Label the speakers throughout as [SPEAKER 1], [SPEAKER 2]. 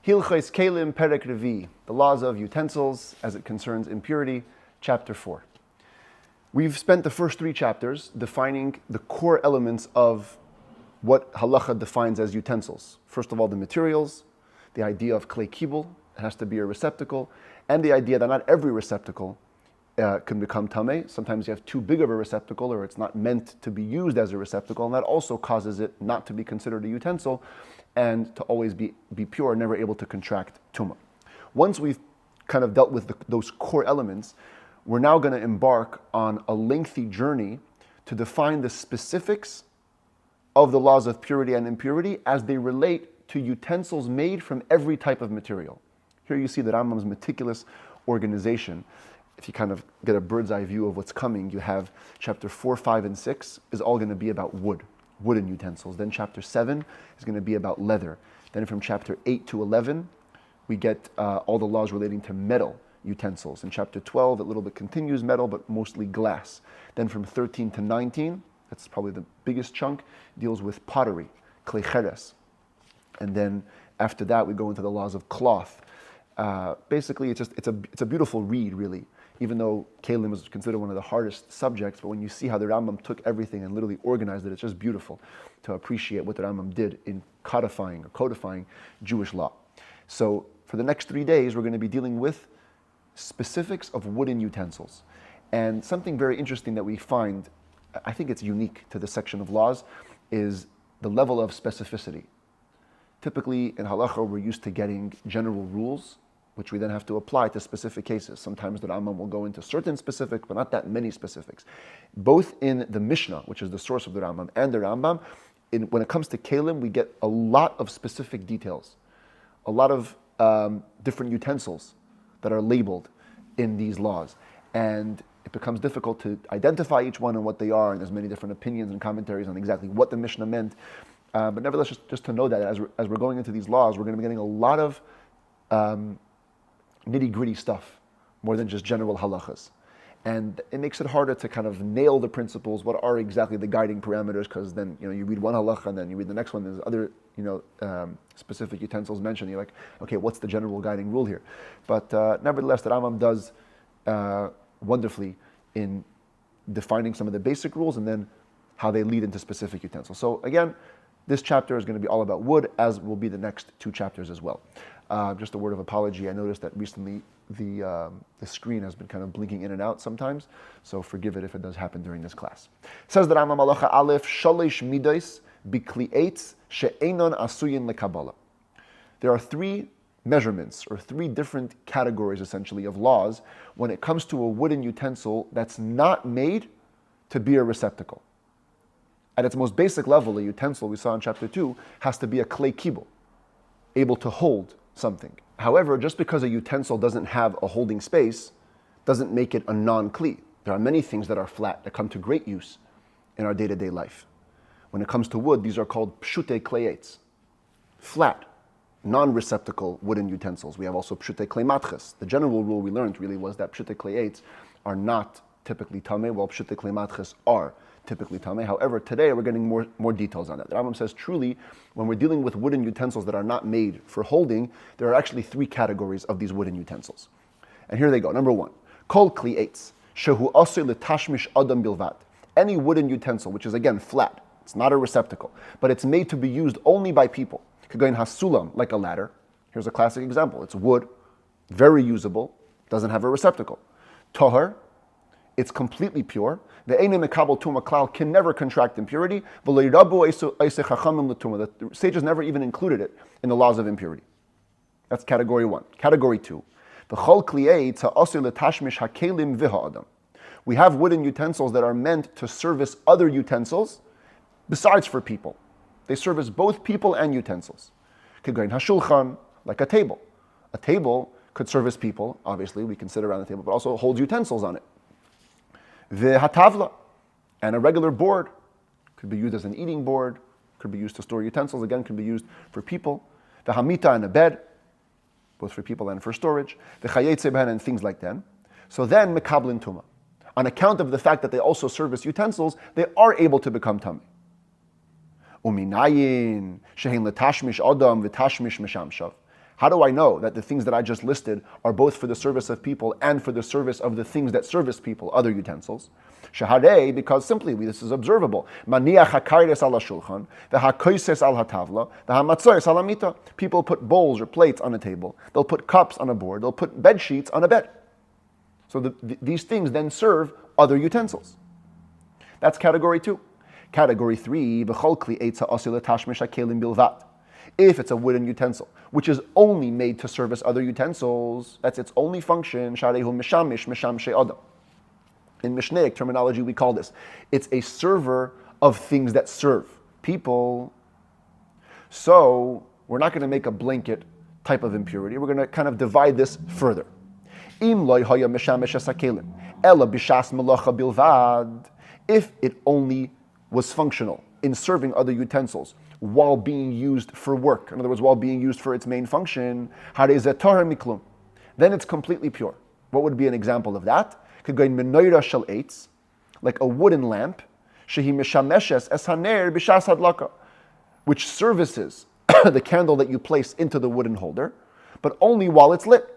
[SPEAKER 1] Hilchos Keilim Perek Revi, the laws of utensils as it concerns impurity, chapter 4. We've spent the first 3 chapters defining the core elements of what halacha defines as utensils. First of all, the materials, the idea of klei kibul, it has to be a receptacle, and the idea that not every receptacle can become tameh. Sometimes you have too big of a receptacle, or it's not meant to be used as a receptacle, and that also causes it not to be considered a utensil and to always be pure, never able to contract tumah. Once we've kind of dealt with those core elements, we're now going to embark on a lengthy journey to define the specifics of the laws of purity and impurity as they relate to utensils made from every type of material. Here you see the Rambam's meticulous organization. If you kind of get a bird's eye view of what's coming, you have chapter 4, 5, and 6 is all going to be about wooden utensils. Then chapter 7 is going to be about leather. Then from chapter 8 to 11, we get all the laws relating to metal utensils. In chapter 12, it a little bit continues metal, but mostly glass. Then from 13 to 19, that's probably the biggest chunk, deals with pottery, klei cheres. And then after that, we go into the laws of cloth. Basically, it's a beautiful read, really. Even though Keilim is considered one of the hardest subjects, but when you see how the Rambam took everything and literally organized it, it's just beautiful to appreciate what the Rambam did in codifying Jewish law. So for the next 3 days, we're going to be dealing with specifics of wooden utensils. And something very interesting that we find, I think it's unique to this section of laws, is the level of specificity. Typically in halacha, we're used to getting general rules, which we then have to apply to specific cases. Sometimes the Rambam will go into certain specifics, but not that many specifics. Both in the Mishnah, which is the source of the Rambam, and the Rambam, when it comes to Keilim, we get a lot of specific details, a lot of different utensils that are labeled in these laws. And it becomes difficult to identify each one and what they are, and there's many different opinions and commentaries on exactly what the Mishnah meant. But nevertheless, just to know that as we're going into these laws, we're going to be getting a lot of nitty-gritty stuff, more than just general halachas. And it makes it harder to kind of nail the principles, what are exactly the guiding parameters, because then you read one halacha and then you read the next one, there's other specific utensils mentioned. You're like, okay, what's the general guiding rule here? But nevertheless, the Rambam does wonderfully in defining some of the basic rules and then how they lead into specific utensils. So again, this chapter is going to be all about wood, as will be the next 2 chapters as well. Just a word of apology. I noticed that recently the screen has been kind of blinking in and out sometimes, so forgive it if it does happen during this class. Says the Rambam Halacha Aleph, Shalish Midos Bikli'etz She'enon Asuyin Lekabala. There are 3 measurements, or 3 different categories essentially of laws when it comes to a wooden utensil that's not made to be a receptacle. At its most basic level, a utensil we saw in chapter 2 has to be a klei kibul, able to hold something. However, just because a utensil doesn't have a holding space doesn't make it a non-kli. There are many things that are flat that come to great use in our day-to-day life. When it comes to wood, these are called pshutei kleitz, flat, non-receptacle wooden utensils. We have also pshutei klei matches. The general rule we learned really was that pshutei kleitz are not typically tameh, while pshutei klei matches are typically tameh. However, today we're getting more details on that. The Rambam says truly, when we're dealing with wooden utensils that are not made for holding, there are actually 3 categories of these wooden utensils. And here they go. Number 1, kol kli eitz, shehu asur letashmish adam bilvat. Any wooden utensil, which is again flat, it's not a receptacle, but it's made to be used only by people. Kagain hasulam, like a ladder. Here's a classic example. It's wood, very usable, doesn't have a receptacle. Tohar, it's completely pure. The Eine Mekabel Tuma Klal can never contract impurity. The sages never even included it in the laws of impurity. That's category 1. Category 2. We have wooden utensils that are meant to service other utensils besides for people. They service both people and utensils. Like a table. A table could service people, obviously, we can sit around the table, but also holds utensils on it. V'hatavla, and a regular board could be used as an eating board, could be used to store utensils, again, could be used for people. V'hamita, and a bed, both for people and for storage. V'chayetze b'hen, and things like that. So then, mekablin tuma. On account of the fact that they also service utensils, they are able to become tummy. Uminayin, shehin letashmish adam v'tashmish meshamshav. How do I know that the things that I just listed are both for the service of people and for the service of the things that service people, other utensils? Shahadeh, because simply this is observable. Maniach hakayres ala shulchan, v'hakoises al hatavla, v'hamatzoyes ala mita. People put bowls or plates on a table. They'll put cups on a board. They'll put bed sheets on a bed. So these things then serve other utensils. That's category 2. Category 3, v'chol kli eitza asil letashmish hakelim bilvat. If it's a wooden utensil, which is only made to service other utensils, that's its only function, sharehu mishamish mishamshe adam. In Mishnaic terminology, we call this. It's a server of things that serve people. So we're not going to make a blanket type of impurity. We're going to kind of divide this further. If it only was functional in serving other utensils while being used for work, in other words, while being used for its main function, then it's completely pure. What would be an example of that? Like a wooden lamp, which services the candle that you place into the wooden holder, but only while it's lit.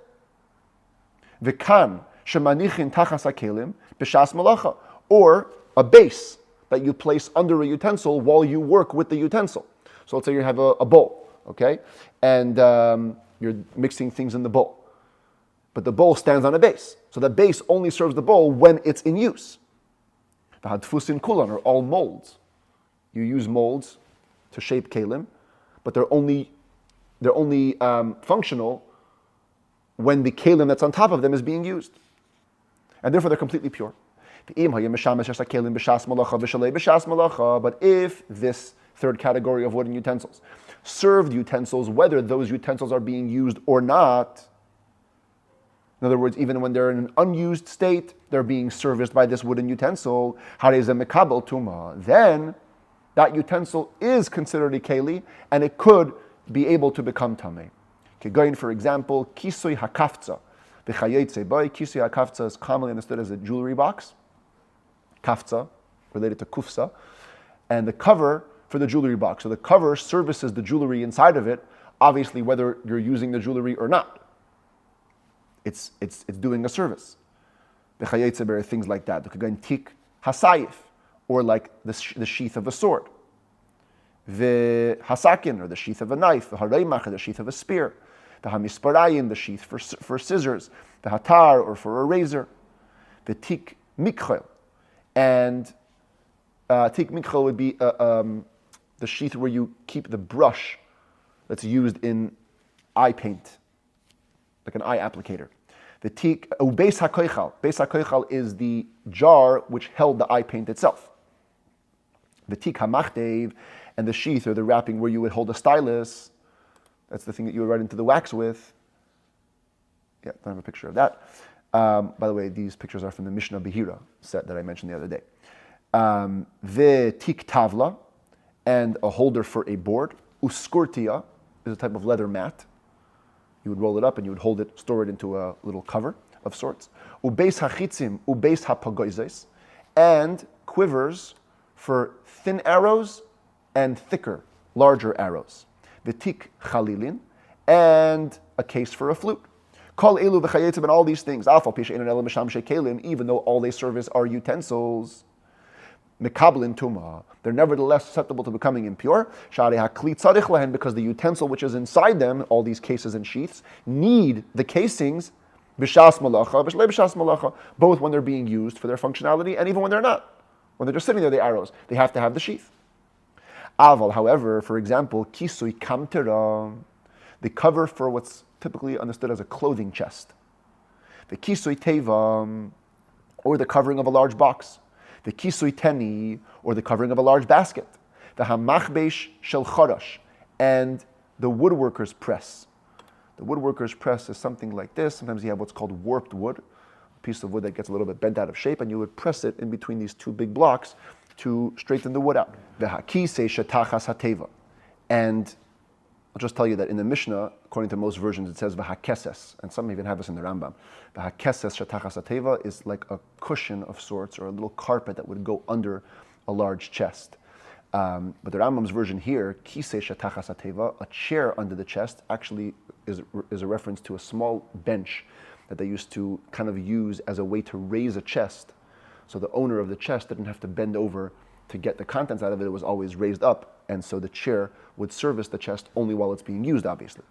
[SPEAKER 1] Or a base that you place under a utensil while you work with the utensil. So let's say you have a bowl, okay? And you're mixing things in the bowl. But the bowl stands on a base. So the base only serves the bowl when it's in use. The hadfusin kulan are all molds. You use molds to shape Keilim, but they're only functional when the Keilim that's on top of them is being used. And therefore they're completely pure. But if this third category of wooden utensils, served utensils, whether those utensils are being used or not, in other words, even when they're in an unused state, they're being serviced by this wooden utensil, then that utensil is considered a keli, and it could be able to become tameh. Going, for example, kisui hakafza. Kisui hakafza is commonly understood as a jewelry box. Kafza, related to kufsa, and the cover for the jewelry box. So the cover services the jewelry inside of it, obviously whether you're using the jewelry or not. It's doing a service. Things like that. Tik hasayif, or like the sheath of a sword. The hasakin, or the sheath of a knife. The hareimach, the sheath of a spear. The hamisparayim, the sheath for scissors. The hatar, or for a razor. The tik mikchel. And tik mikchel would be the sheath where you keep the brush that's used in eye paint, like an eye applicator. The tik beis hakoichal. Beis hakoichal is the jar which held the eye paint itself. The tik hamachtev, and the sheath or the wrapping where you would hold a stylus. That's the thing that you would write into the wax with. Yeah, I have a picture of that. By the way, these pictures are from the Mishnah Behira set that I mentioned the other day. The tik tavla, and a holder for a board. Uskurtia is a type of leather mat. You would roll it up and you would hold it, store it into a little cover of sorts. Ubeis hachitzim, ubeis hapagoizes, and quivers for thin arrows and thicker, larger arrows. The tik chalilin, and a case for a flute. Kol elu v'chayetzim, and all these things. Afal pisha inan elu mishamshe kelim, even though all they service are utensils. Mekablin tuma, they're nevertheless susceptible to becoming impure. Shari hakli tzarich lahen, because the utensil which is inside them, all these cases and sheaths, need the casings b'shas malacha, b'shlei b'shas malacha, both when they're being used for their functionality and even when they're not. When they're just sitting there, the arrows, they have to have the sheath. Aval, however, for example, kisui kamtera, the cover for what's typically understood as a clothing chest. The kisui teva, or the covering of a large box. The kisui teni, or the covering of a large basket. The hamachbesh shel chorash, and the woodworker's press. The woodworker's press is something like this. Sometimes you have what's called warped wood, a piece of wood that gets a little bit bent out of shape, and you would press it in between these two big blocks to straighten the wood out. The hakise shetachas hateva, and I'll just tell you that in the Mishnah, according to most versions, it says v'hakeses, and some even have this in the Rambam. V'hakeses shetachas hateva is like a cushion of sorts, or a little carpet that would go under a large chest. But the Rambam's version here, kisei shetachas hateva, a chair under the chest, actually is a reference to a small bench that they used to kind of use as a way to raise a chest. So the owner of the chest didn't have to bend over to get the contents out of it. It was always raised up, and so the chair would service the chest only while it's being used, obviously.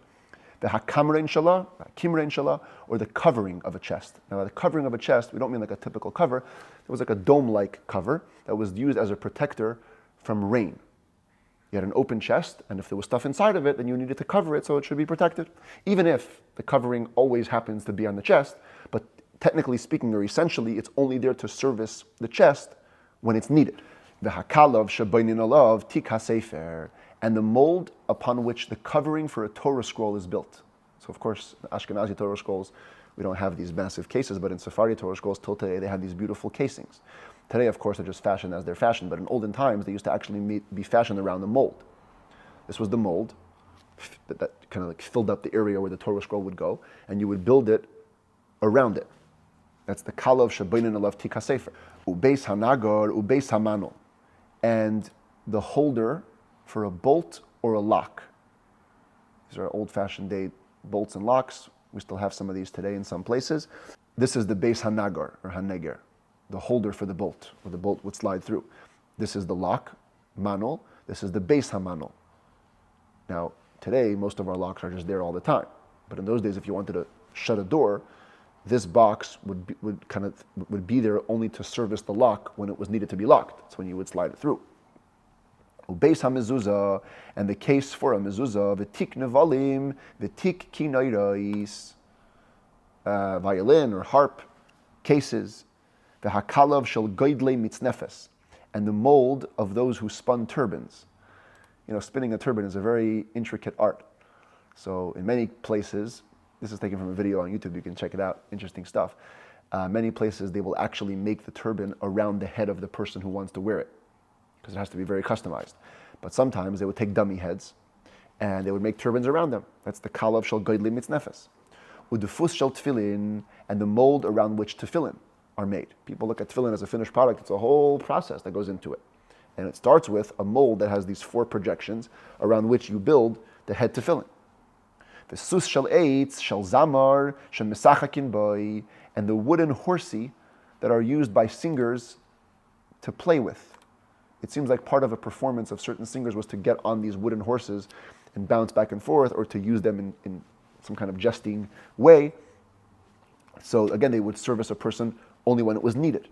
[SPEAKER 1] The hakamrein shala, kimrein shala, or the covering of a chest. Now, the covering of a chest, we don't mean like a typical cover. It was like a dome-like cover that was used as a protector from rain. You had an open chest, and if there was stuff inside of it, then you needed to cover it so it should be protected. Even if the covering always happens to be on the chest, but technically speaking, or essentially, it's only there to service the chest when it's needed. The hakalav shabainin alav tik hasefer, and the mold upon which the covering for a Torah scroll is built. So of course, the Ashkenazi Torah scrolls, we don't have these massive cases, but in Sephardi Torah scrolls till today, they have these beautiful casings. Today, of course, they're just fashioned as they're fashioned, but in olden times, they used to actually be fashioned around the mold. This was the mold that kind of like filled up the area where the Torah scroll would go, and you would build it around it. That's the kalav shabainin alav tik hasefer. Ubeis hanagar, ubeis hamanol. And the holder for a bolt or a lock. These are old-fashioned day bolts and locks. We still have some of these today in some places. This is the beis hanagar, or haneger, the holder for the bolt, where the bolt would slide through. This is the lock, manol. This is the beis hamanol. Now, today, most of our locks are just there all the time. But in those days, if you wanted to shut a door, this box would be there only to service the lock when it was needed to be locked. That's when you would slide it through. Ubeis hamezuzah, and the case for a mezuzah, v'tik nevalim, v'tik kinayrais, violin or harp cases, v'hakalav shel goydlei mitznefes, and the mold of those who spun turbans. You know, spinning a turban is a very intricate art. So in many places, this is taken from a video on YouTube, you can check it out, interesting stuff. Many places they will actually make the turban around the head of the person who wants to wear it, because it has to be very customized. But sometimes they would take dummy heads and they would make turbans around them. That's the kalav shel goydli mitznefes. Udefus shel tefillin, and the mold around which tefillin are made. People look at tefillin as a finished product. It's a whole process that goes into it. And it starts with a mold that has these 4 projections around which you build the head tefillin. The sus shel eitz shel zamar shel mesachakin boy, and the wooden horsey that are used by singers to play with. It seems like part of a performance of certain singers was to get on these wooden horses and bounce back and forth, or to use them in some kind of jesting way. So again, they would service a person only when it was needed.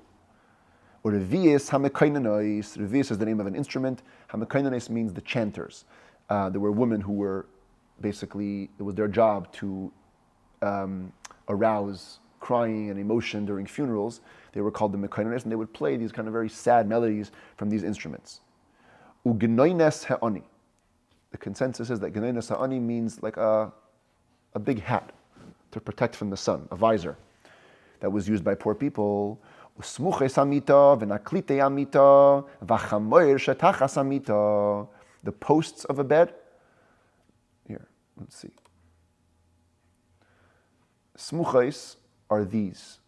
[SPEAKER 1] Or revius hamekainanais. Revius is the name of an instrument. Hamekainanais means the chanters. There were women who were basically, it was their job to arouse crying and emotion during funerals. They were called the mekainanais, and they would play these kind of very sad melodies from these instruments. Ugenoines ha'ani. The consensus is that genoines ha'ani means like a big hat to protect from the sun, a visor that was used by poor people. Usmuches hamita v'naklite hamita v'chamoir shetachas hamita. The posts of a bed. Here, let's see. Smuches are these,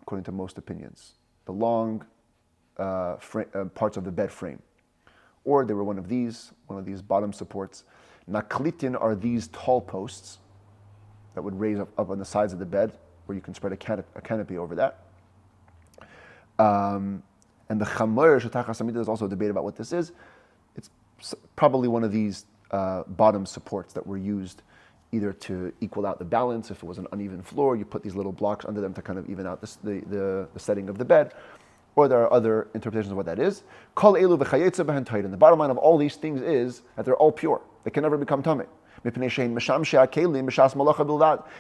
[SPEAKER 1] according to most opinions, the long parts of the bed frame. Or they were one of these bottom supports. Naklitin are these tall posts that would raise up on the sides of the bed, where you can spread a canopy over that. And the chamoir shetachas hamita, there's also a debate about what this is. It's probably one of these bottom supports that were used either to equal out the balance. If it was an uneven floor, you put these little blocks under them to kind of even out the setting of the bed. Or there are other interpretations of what that is. Kol elu v'chayetze b'hen. And the bottom line of all these things is that they're all pure. They can never become tamei.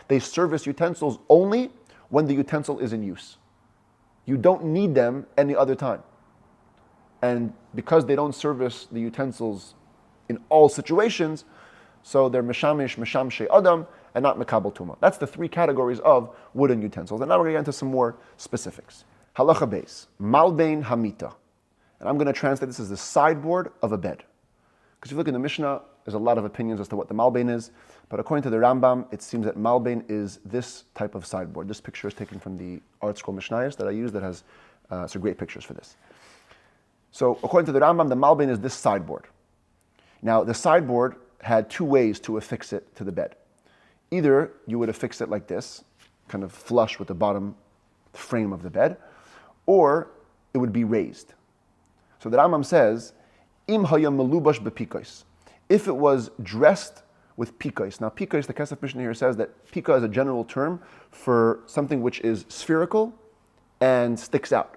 [SPEAKER 1] They service utensils only when the utensil is in use. You don't need them any other time. And because they don't service the utensils in all situations, so they're meshamshe adam, and not mekabel tuma. That's the 3 categories of wooden utensils. And now we're going to get into some more specifics. Halacha beis, malbein hamita. And I'm going to translate this as the sideboard of a bed. Because if you look in the Mishnah, there's a lot of opinions as to what the malbein is. But according to the Rambam, it seems that malbein is this type of sideboard. This picture is taken from the Art Scroll Mishnayos that I use that has some great pictures for this. So according to the Rambam, the malbein is this sideboard. Now the sideboard had two ways to affix it to the bed. Either you would affix it like this, kind of flush with the bottom frame of the bed, or it would be raised. So the Rambam says, Im hayam melubash bepikos. If it was dressed with pikos. Now pikos, the Kesef Mishnah here says that pika is a general term for something which is spherical and sticks out.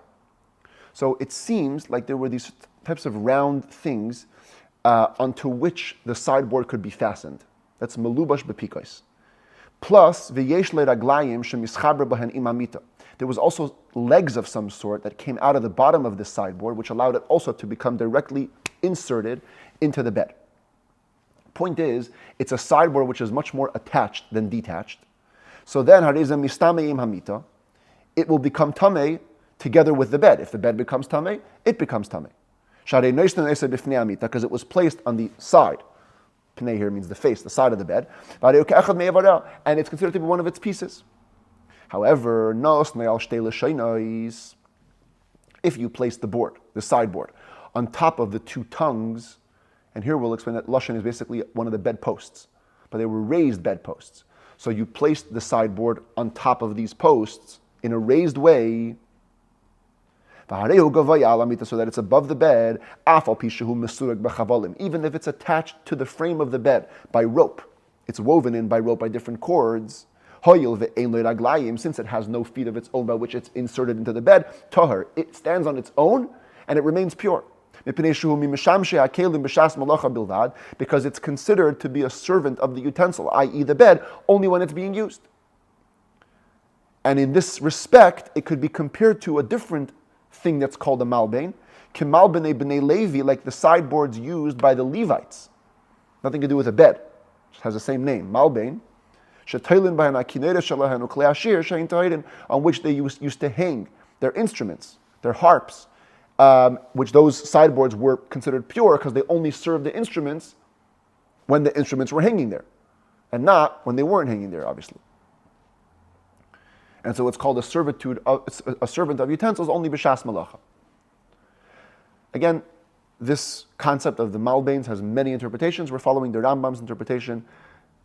[SPEAKER 1] So it seems like there were these types of round things onto which the sideboard could be fastened. That's melubash bepikos. Plus, v'yesh le'raglayim shemischaber bahen imamita. There was also legs of some sort that came out of the bottom of this sideboard, which allowed it also to become directly inserted into the bed. Point is, it's a sideboard which is much more attached than detached. So then, hareza mistameim hamita, it will become tamei together with the bed. If the bed becomes tamei, it becomes tamei. Sharei noishtan esa b'fnei hamita, because it was placed on the side. Pnei here means the face, the side of the bed. And it's considered to be one of its pieces. However, if you place the board, the sideboard, on top of the two tongues, and here we'll explain that Lashon is basically one of the bedposts, but they were raised bedposts. So you placed the sideboard on top of these posts in a raised way, so that it's above the bed, even if it's attached to the frame of the bed by rope. It's woven in by rope by different cords. Since it has no feet of its own by which it's inserted into the bed, tahar, it stands on its own and it remains pure. Because it's considered to be a servant of the utensil, i.e. the bed, only when it's being used. And in this respect, it could be compared to a different thing that's called a malbein, kimalbene b'nei Levi, like the sideboards used by the Levites. Nothing to do with a bed. It has the same name, malbein. On which they used to hang their instruments, their harps, which those sideboards were considered pure because they only served the instruments when the instruments were hanging there, and not when they weren't hanging there, obviously. And so it's called a servant of utensils only b'shas malacha. Again, this concept of the malbeins has many interpretations. We're following the Rambam's interpretation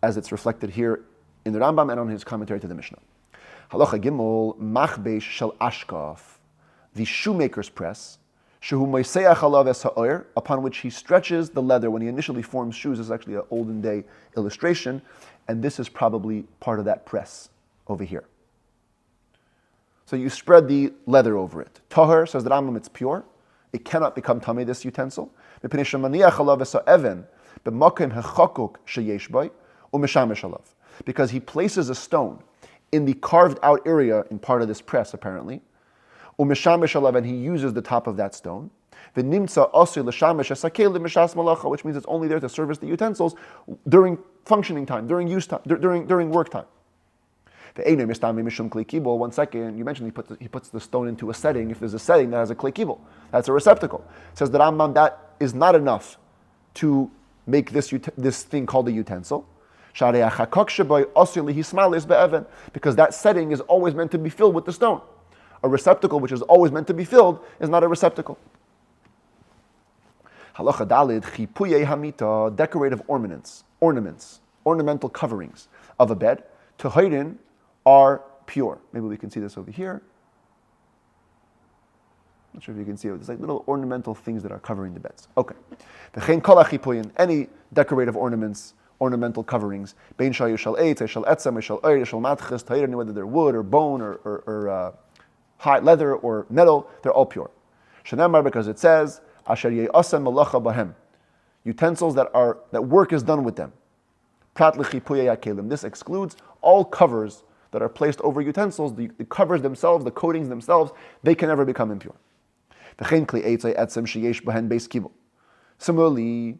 [SPEAKER 1] as it's reflected here in the Rambam and on his commentary to the Mishnah. Halacha Gimel, machbesh shel ashkaf, the shoemaker's press, shehu moiseach alav es ha'or, upon which he stretches the leather when he initially forms shoes. This is actually an olden day illustration, and this is probably part of that press over here. So you spread the leather over it. Tahar, says the Rambam, it's pure. It cannot become tamei, this utensil. Because he places a stone in the carved out area in part of this press, apparently. And he uses the top of that stone. Which means it's only there to service the utensils during functioning time, during use time, during work time. 1 second, you mentioned he puts the stone into a setting. If there's a setting that has a klei kibul, that's a receptacle. It says that Rambam, that is not enough to make this thing called a utensil. Because that setting is always meant to be filled with the stone. A receptacle which is always meant to be filled is not a receptacle. Halacha dalid, chipuyei hamita, decorative ornaments, ornamental coverings of a bed, tehorin, are pure. Maybe we can see this over here. Not sure if you can see it. It's like little ornamental things that are covering the beds. Okay. Any decorative ornaments, ornamental coverings, whether they're wood or bone or high leather or metal, they're all pure. Because it says, utensils that work is done with them. This excludes all covers that are placed over utensils, the covers themselves, the coatings themselves, they can never become impure. Similarly,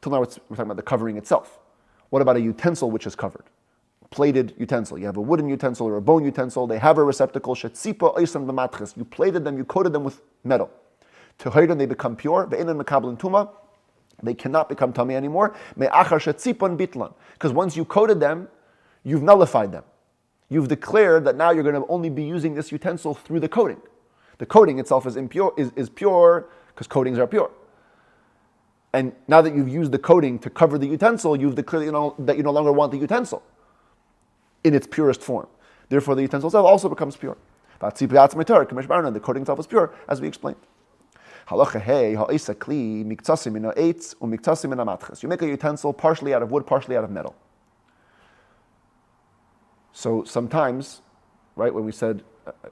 [SPEAKER 1] till now we're talking about the covering itself. What about a utensil which is covered? Plated utensil. You have a wooden utensil or a bone utensil, they have a receptacle, you plated them, you coated them with metal. They become pure, they cannot become tamei anymore, because once you coated them, you've nullified them. You've declared that now you're going to only be using this utensil through the coating. The coating itself is impure, is pure because coatings are pure. And now that you've used the coating to cover the utensil, you've declared that you no longer want the utensil in its purest form. Therefore, the utensil itself also becomes pure. The coating itself is pure, as we explained. You make a utensil partially out of wood, partially out of metal. So sometimes, right, when we said,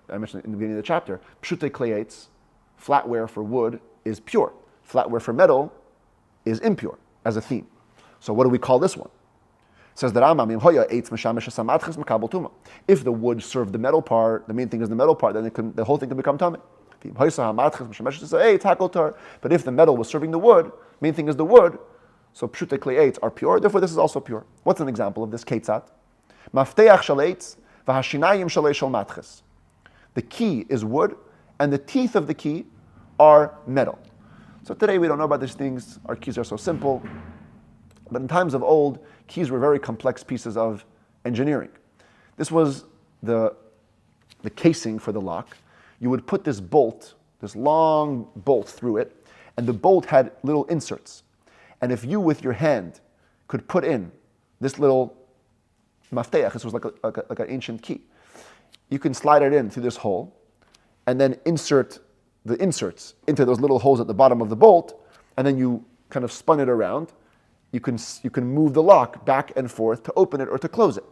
[SPEAKER 1] I mentioned in the beginning of the chapter, pshute kleitz, flatware for wood, is pure. Flatware for metal is impure, as a theme. So what do we call this one? It says that if the wood served the metal part, the main thing is the metal part, then the whole thing can become tamei. But if the metal was serving the wood, main thing is the wood, so pshute kleitz are pure, therefore this is also pure. What's an example of this keitzat? The key is wood, and the teeth of the key are metal. So today we don't know about these things. Our keys are so simple. But in times of old, keys were very complex pieces of engineering. This was the casing for the lock. You would put this bolt, this long bolt through it, and the bolt had little inserts. And if you, with your hand, could put in this little mafteach, this was like an ancient key, you can slide it in through this hole, and then insert the inserts into those little holes at the bottom of the bolt, and then you kind of spun it around. You can move the lock back and forth to open it or to close it.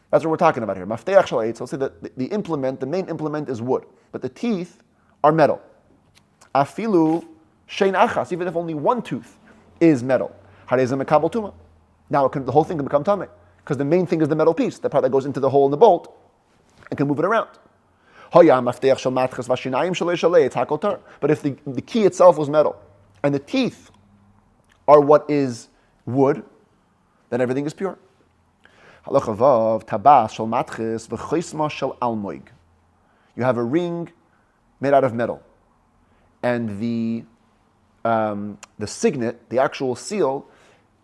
[SPEAKER 1] That's what we're talking about here. Mafteach shalayit. So I'll say that the main implement is wood, but the teeth are metal. Afilu shein achas, even if only one tooth is metal. Harezem mekabel tuma. Now the whole thing can become tamei, because the main thing is the metal piece, the part that goes into the hole in the bolt, and can move it around. But if the key itself was metal, and the teeth are what is wood, then everything is pure. You have a ring made out of metal, and the signet, the actual seal,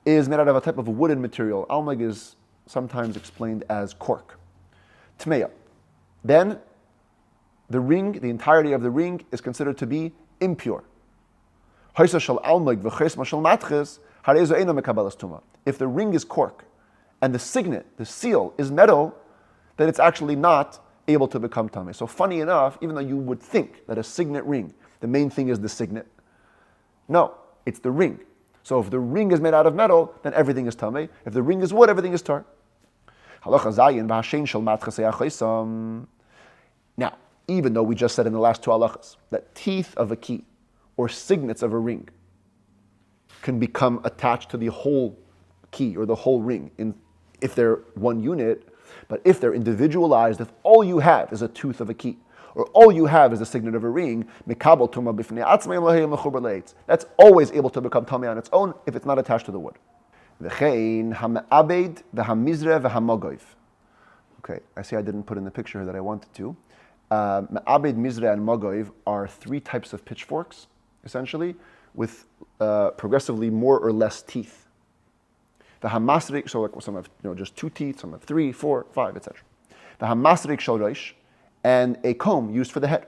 [SPEAKER 1] is made out of a type of wooden material. Almoig is sometimes explained as cork. Tmeya. Then the ring, the entirety of the ring, is considered to be impure. If the ring is cork and the signet, the seal, is metal, then it's actually not able to become tamei. So funny enough, even though you would think that a signet ring, the main thing is the signet, no, it's the ring. So if the ring is made out of metal, then everything is tamei. If the ring is wood, everything is tar. Now, even though we just said in the last two halachas that teeth of a key or signets of a ring can become attached to the whole key or the whole ring if they're one unit, but if they're individualized, if all you have is a tooth of a key or all you have is a signet of a ring, that's always able to become tamei on its own if it's not attached to the wood. Okay, I see I didn't put in the picture that I wanted to. Me'abed, mizreh, and mogoiv are three types of pitchforks, essentially, with progressively more or less teeth. The hamasrik, so like some have just two teeth, some have 3, 4, 5, etc. The hamasrik shel and a comb used for the head.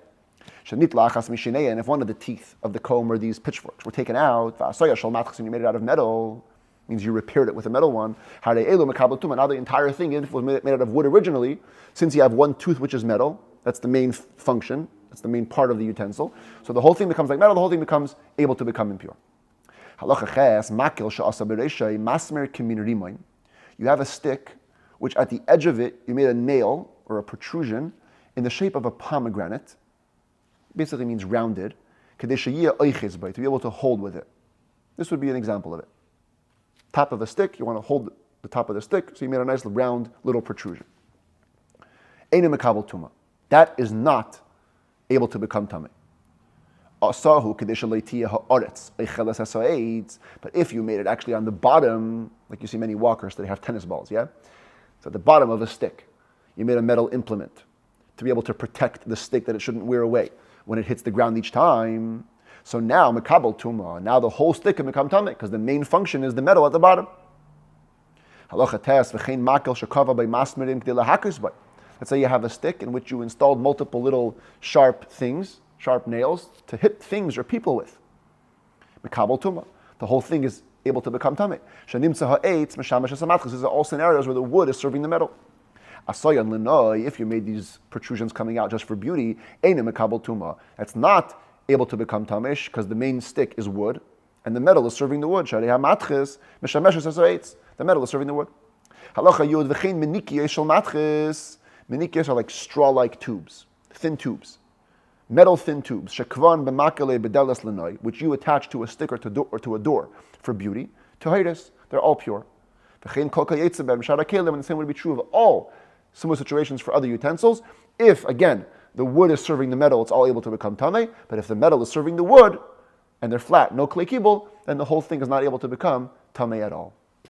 [SPEAKER 1] And if one of the teeth of the comb or these pitchforks were taken out, and you made it out of metal, means you repaired it with a metal one. Now the entire thing, if it was made out of wood originally, since you have one tooth which is metal, that's the main function, that's the main part of the utensil. So the whole thing becomes like metal, the whole thing becomes able to become impure. You have a stick, which at the edge of it, you made a nail or a protrusion in the shape of a pomegranate. Basically means rounded, to be able to hold with it. This would be an example of it. Top of a stick, you want to hold the top of the stick, so you made a nice round little protrusion. That is not able to become tamei. But if you made it actually on the bottom, like you see many walkers that have tennis balls, yeah? So at the bottom of a stick, you made a metal implement to be able to protect the stick that it shouldn't wear away when it hits the ground each time. So now, mekabel tuma, now the whole stick can become tamei because the main function is the metal at the bottom. Let's say you have a stick in which you installed multiple little sharp things, sharp nails, to hit things or people with. Mekabel tuma. The whole thing is able to become tamei. These are all scenarios where the wood is serving the metal. If you made these protrusions coming out just for beauty, that's not able to become tamish because the main stick is wood and the metal is serving the wood. The metal is serving the wood. Menikiyos are like straw-like tubes, thin tubes, metal thin tubes, which you attach to a stick or to a door for beauty. They're all pure. And the same would be true of all similar situations for other utensils. If, again, the wood is serving the metal, it's all able to become tamei. But if the metal is serving the wood, and they're flat, no klei kibul, then the whole thing is not able to become tamei at all.